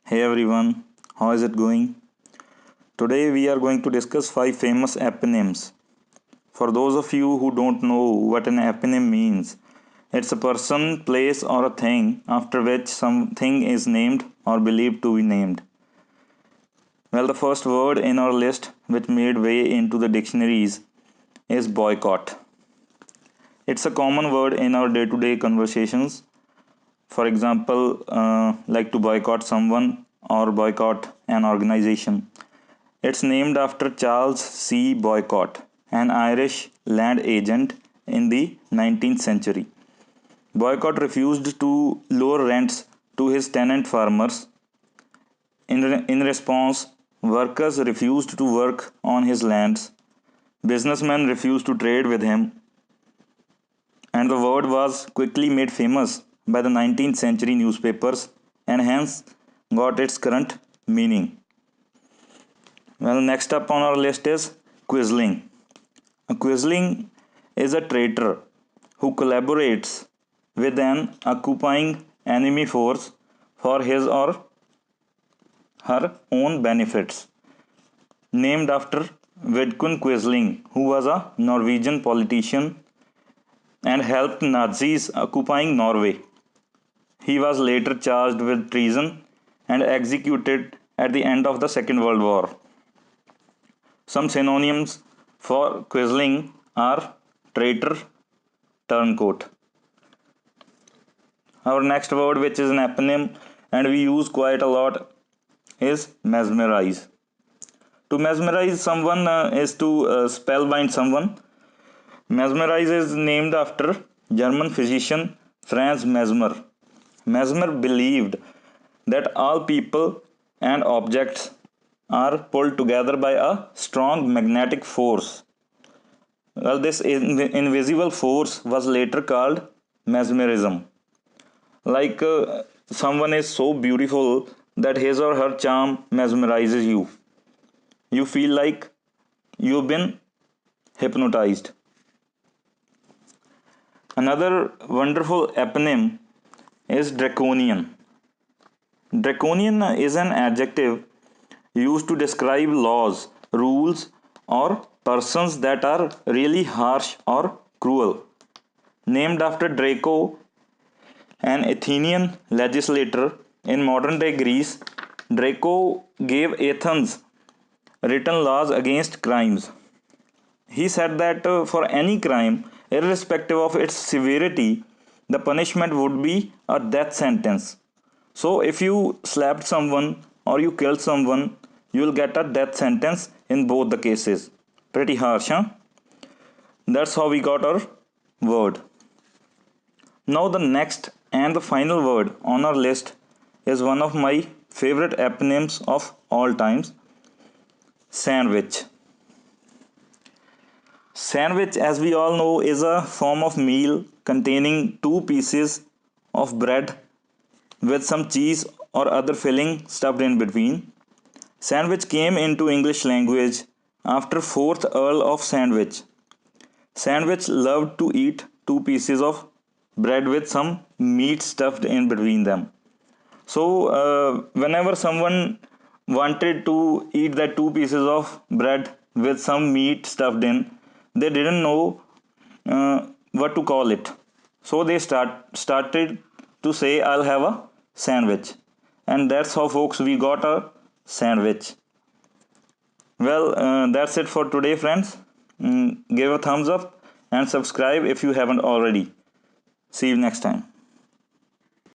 Hey everyone, how is it going? Today we are going to discuss 5 famous eponyms. For those of you who don't know what an eponym means, it's a person, place, or a thing after which something is named or believed to be named. Well, the first word in our list which made way into the dictionaries is boycott. It's a common word in our day to day conversations. For example, like to boycott someone or boycott an organization. It's named after Charles C. Boycott, an Irish land agent in the 19th century. Boycott refused to lower rents to his tenant farmers. In response, workers refused to work on his lands. Businessmen refused to trade with him, and the word was quickly made famous by the 19th century newspapers and hence got its current meaning. Well, next up on our list is Quisling. A Quisling is a traitor who collaborates with an occupying enemy force for his or her own benefits. Named after Vidkun Quisling, who was a Norwegian politician and helped Nazis occupying Norway. He was later charged with treason and executed at the end of the Second World War. Some synonyms for Quisling are traitor, turncoat. Our next word, which is an eponym and we use quite a lot, is mesmerize. To mesmerize someone is to spellbind someone. Mesmerize is named after German physician Franz Mesmer. Mesmer believed that all people and objects are pulled together by a strong magnetic force. Well, this invisible force was later called mesmerism. Like someone is so beautiful that his or her charm mesmerizes you. You feel like you've been hypnotized. Another wonderful eponym is Draconian. Draconian is an adjective used to describe laws, rules, or persons that are really harsh or cruel. Named after Draco, an Athenian legislator in modern day Greece, Draco gave Athens written laws against crimes. He said that for any crime, irrespective of its severity, the punishment would be a death sentence. So, if you slapped someone or you killed someone, you will get a death sentence in both the cases. Pretty harsh, huh? That's how we got our word. Now, the next and the final word on our list is one of my favorite eponyms of all times, sandwich. Sandwich, as we all know, is a form of meal containing two pieces of bread with some cheese or other filling stuffed in between. Sandwich came into English language after 4th Earl of Sandwich. Sandwich loved to eat two pieces of bread with some meat stuffed in between them. So, whenever someone wanted to eat that two pieces of bread with some meat stuffed in, they didn't know what to call it. So they started to say, "I'll have a sandwich," and that's how, folks, we got a sandwich. Well, that's it for today, friends. Give a thumbs up and subscribe if you haven't already. See you next time.